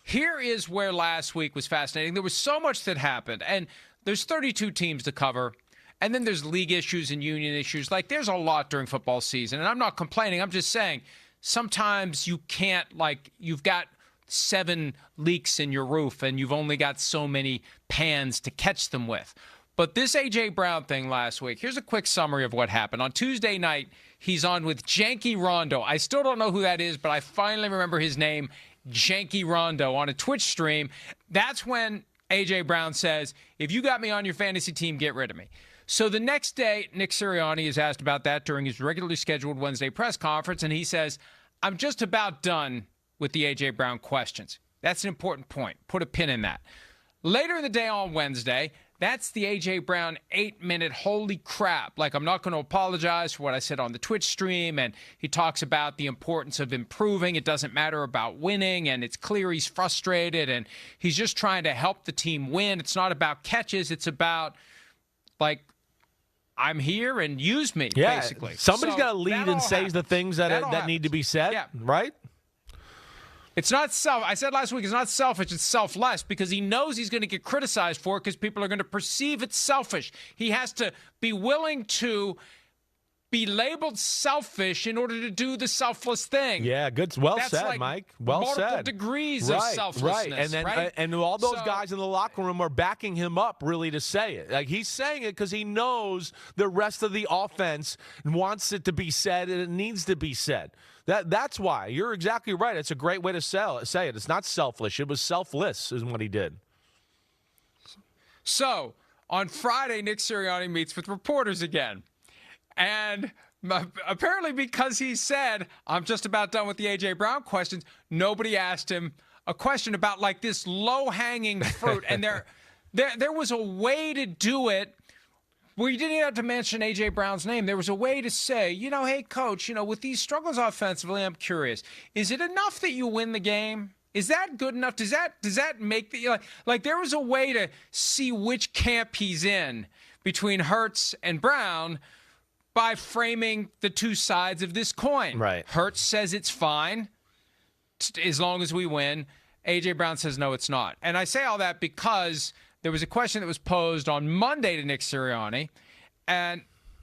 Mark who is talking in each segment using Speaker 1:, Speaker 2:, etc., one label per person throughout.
Speaker 1: here is where last week was fascinating. There was so much that happened, and there's 32 teams to cover, and then there's league issues and union issues. Like, there's a lot during football season, and I'm not complaining. I'm just saying sometimes you can't, like, you've got 7 leaks in your roof, and you've only got so many pans to catch them with. But this A.J. Brown thing last week, here's a quick summary of what happened. On Tuesday night, he's on with Janky Rondo. I still don't know who that is, but I finally remember his name, Janky Rondo, on a Twitch stream. That's when A.J. Brown says, if you got me on your fantasy team, get rid of me. So the next day, Nick Sirianni is asked about that during his regularly scheduled Wednesday press conference, and he says, I'm just about done with the A.J. Brown questions. That's an important point. Put a pin in that. Later in the day on Wednesday, that's the A.J. Brown 8-minute holy crap. Like, I'm not going to apologize for what I said on the Twitch stream. And he talks about the importance of improving. It doesn't matter about winning. And it's clear he's frustrated. And he's just trying to help the team win. It's not about catches. It's about, like, I'm here and use me, basically.
Speaker 2: Somebody's got to lead and say the things that need to be said, right?
Speaker 1: It's not I said last week, it's not selfish, it's selfless, because he knows he's going to get criticized for it because people are going to perceive it selfish. He has to be willing to be labeled selfish in order to do the selfless thing.
Speaker 2: Yeah, good. Well
Speaker 1: That's
Speaker 2: said,
Speaker 1: like
Speaker 2: Mike. Well said.
Speaker 1: Multiple degrees of selflessness.
Speaker 2: Right. And then, and all those guys in the locker room are backing him up, really, to say it. Like, he's saying it because he knows the rest of the offense wants it to be said, and it needs to be said. That's why. You're exactly right. It's a great way to say it. It's not selfish. It was selfless is what he did.
Speaker 1: So, on Friday, Nick Sirianni meets with reporters again. And apparently because he said, I'm just about done with the A.J. Brown questions, nobody asked him a question about, like, this low-hanging fruit. And there was a way to do it where you didn't even have to mention A.J. Brown's name. There was a way to say, hey, Coach, with these struggles offensively, I'm curious. Is it enough that you win the game? Is that good enough? Does that make the like there was a way to see which camp he's in between Hurts and Brown by framing the two sides of this coin.
Speaker 2: Right.
Speaker 1: Hurts says it's fine as long as we win. A.J. Brown says no, it's not. And I say all that because there was a question that was posed on Monday to Nick Sirianni, and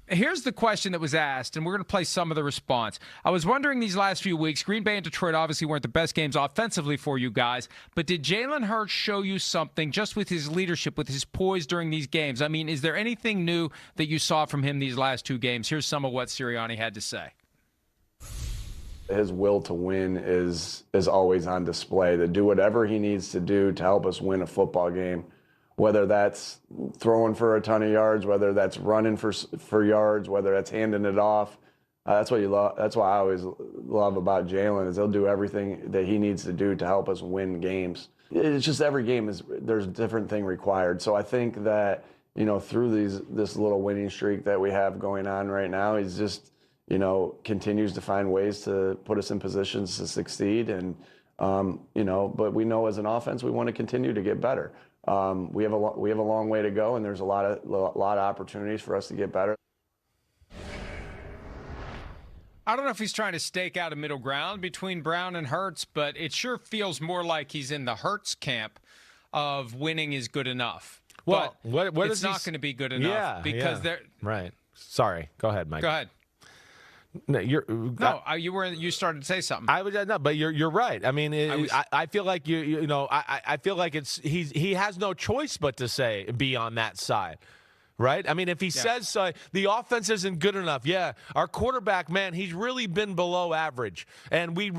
Speaker 1: here's the question that was asked, and we're going to play some of the response. I was wondering these last few weeks, Green Bay and Detroit obviously weren't the best games offensively for you guys, but did Jalen Hurts show you something just with his leadership, with his poise during these games? I mean, is there anything new that you saw from him these last 2 games? Here's some of what Sirianni had to say.
Speaker 3: His will to win is always on display, to do whatever he needs to do to help us win a football game. Whether that's throwing for a ton of yards, whether that's running for yards, whether that's handing it off. That's what you love. That's what I always love about Jalen, is he'll do everything that he needs to do to help us win games. It's just every game there's a different thing required. So I think that through this little winning streak that we have going on right now, he's just continues to find ways to put us in positions to succeed. And but we know as an offense we want to continue to get better. We have a long way to go, and there's a lot of opportunities for us to get better.
Speaker 1: I don't know if he's trying to stake out a middle ground between Brown and Hurts, but it sure feels more like he's in the Hurts camp of winning is good enough.
Speaker 2: Well,
Speaker 1: but
Speaker 2: what
Speaker 1: it's not going to be good enough because they're
Speaker 2: right. Sorry, go ahead, Mike.
Speaker 1: Go ahead.
Speaker 2: No,
Speaker 1: you started to say something.
Speaker 2: But you're right. I mean, I feel like I feel like he has no choice but to be on that side. Right? I mean, if he says the offense isn't good enough, our quarterback, man, he's really been below average. And we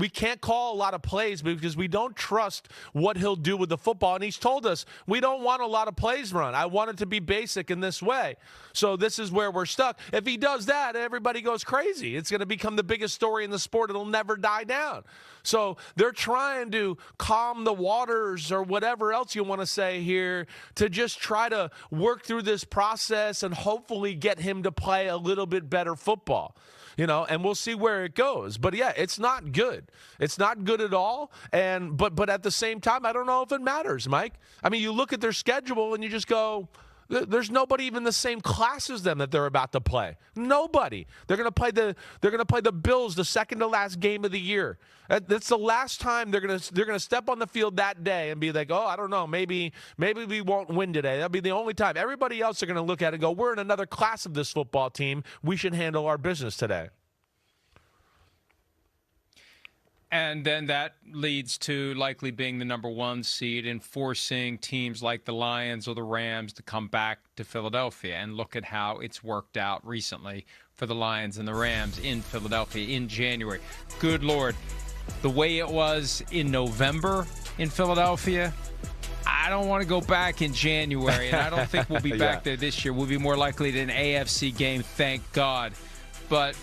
Speaker 2: can't call a lot of plays because we don't trust what he'll do with the football. And he's told us, we don't want a lot of plays run. I want it to be basic in this way. So this is where we're stuck. If he does that, everybody goes crazy. It's going to become the biggest story in the sport. It'll never die down. So they're trying to calm the waters or whatever else you want to say here to just try to work through this process and hopefully get him to play a little bit better football. And we'll see where it goes. But it's not good. It's not good at all. But at the same time, I don't know if it matters, Mike. I mean, you look at their schedule and you just go, There's nobody even the same class as them that they're about to play. Nobody. They're going to play the Bills the second to last game of the year. That's the last time they're going to step on the field that day and be like, "Oh, I don't know, maybe we won't win today." That'll be the only time. Everybody else are going to look at it and go, "We're in another class of this football team. We should handle our business today."
Speaker 1: And then that leads to likely being the number 1 seed and forcing teams like the Lions or the Rams to come back to Philadelphia. And look at how it's worked out recently for the Lions and the Rams in Philadelphia in January. Good Lord. The way it was in November in Philadelphia, I don't want to go back in January, and I don't think we'll be back there this year. We'll be more likely to an AFC game, thank God. But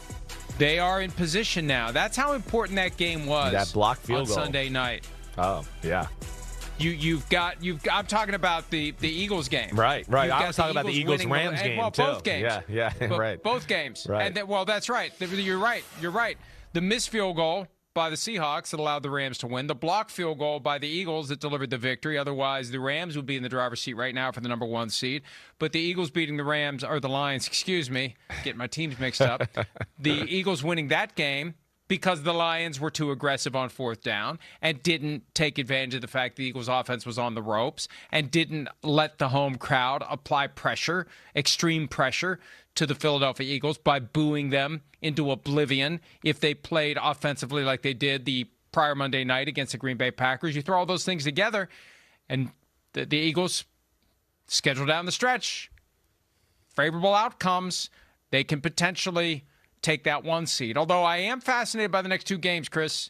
Speaker 1: they are in position now. That's how important that game was.
Speaker 2: That block field goal
Speaker 1: on Sunday night.
Speaker 2: Oh, yeah.
Speaker 1: I'm talking about the Eagles game.
Speaker 2: Right. I was talking about the Eagles-Rams game, too.
Speaker 1: Both games.
Speaker 2: Yeah, right.
Speaker 1: Both games.
Speaker 2: Right.
Speaker 1: And that's right. You're right. The missed field goal by the Seahawks that allowed the Rams to win. The block field goal by the Eagles that delivered the victory. Otherwise, the Rams would be in the driver's seat right now for the number 1 seed. But the Eagles beating the Rams, or the Lions, getting my teams mixed up. The Eagles winning that game because the Lions were too aggressive on 4th down and didn't take advantage of the fact the Eagles' offense was on the ropes and didn't let the home crowd apply pressure, extreme pressure, to the Philadelphia Eagles by booing them into oblivion if they played offensively like they did the prior Monday night against the Green Bay Packers. You throw all those things together, and the Eagles schedule down the stretch. Favorable outcomes, they can potentially take that 1 seed. Although I am fascinated by the next 2 games, Chris.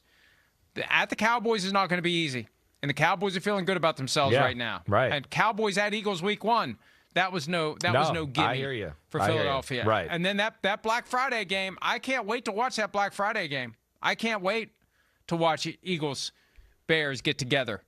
Speaker 1: At the Cowboys is not going to be easy, and the Cowboys are feeling good about themselves right now.
Speaker 2: Right.
Speaker 1: And Cowboys at Eagles week 1. That was no gimme
Speaker 2: I hear you.
Speaker 1: for Philadelphia.
Speaker 2: Right.
Speaker 1: And then that Black Friday game, I can't wait to watch that Black Friday game. I can't wait to watch Eagles Bears get together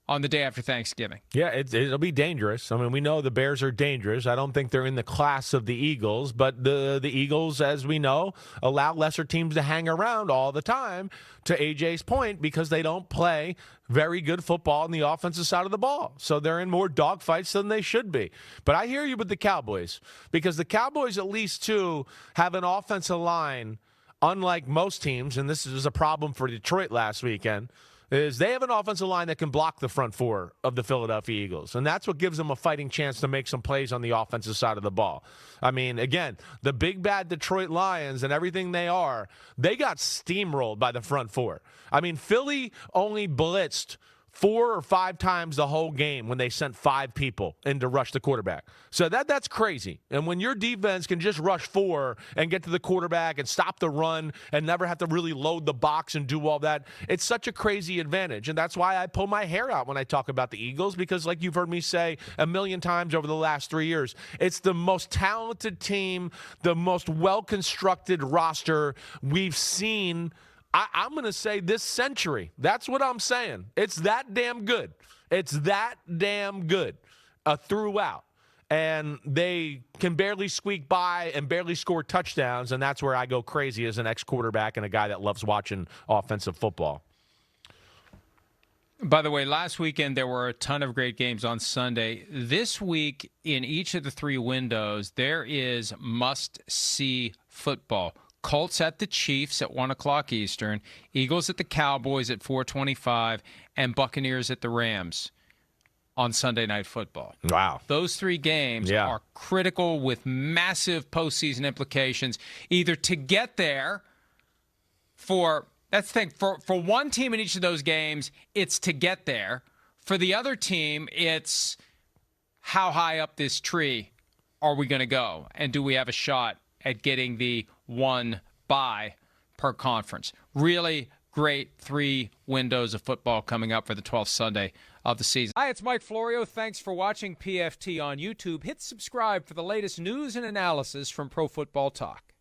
Speaker 1: on the day after Thanksgiving.
Speaker 2: Yeah, it'll be dangerous. I mean, we know the Bears are dangerous. I don't think they're in the class of the Eagles, but the Eagles, as we know, allow lesser teams to hang around all the time, to AJ's point, because they don't play very good football on the offensive side of the ball. So they're in more dogfights than they should be. But I hear you with the Cowboys, because the Cowboys, at least, too, have an offensive line, unlike most teams, and this is a problem for Detroit last weekend, is they have an offensive line that can block the front 4 of the Philadelphia Eagles. And that's what gives them a fighting chance to make some plays on the offensive side of the ball. I mean, again, the big bad Detroit Lions and everything they got steamrolled by the front 4. I mean, Philly only blitzed 4 or 5 times the whole game when they sent 5 people in to rush the quarterback. So that's crazy. And when your defense can just rush 4 and get to the quarterback and stop the run and never have to really load the box and do all that, it's such a crazy advantage. And that's why I pull my hair out when I talk about the Eagles, because like you've heard me say a million times over the last 3 years, it's the most talented team, the most well-constructed roster we've seen, I'm going to say, this century. That's what I'm saying. It's that damn good. It's that damn good throughout. And they can barely squeak by and barely score touchdowns, and that's where I go crazy as an ex-quarterback and a guy that loves watching offensive football.
Speaker 1: By the way, last weekend there were a ton of great games on Sunday. This week, in each of the 3 windows, there is must-see football. Colts at the Chiefs at 1 o'clock Eastern, Eagles at the Cowboys at 4:25, and Buccaneers at the Rams on Sunday Night Football.
Speaker 2: Wow.
Speaker 1: Those 3 games are critical with massive postseason implications, either to get there that's the thing, for one team in each of those games, it's to get there. For the other team, it's how high up this tree are we going to go, and do we have a shot at getting the 1 bye per conference. Really great 3 windows of football coming up for the 12th Sunday of the season. Hi, it's Mike Florio. Thanks for watching PFT on YouTube. Hit subscribe for the latest news and analysis from Pro Football Talk.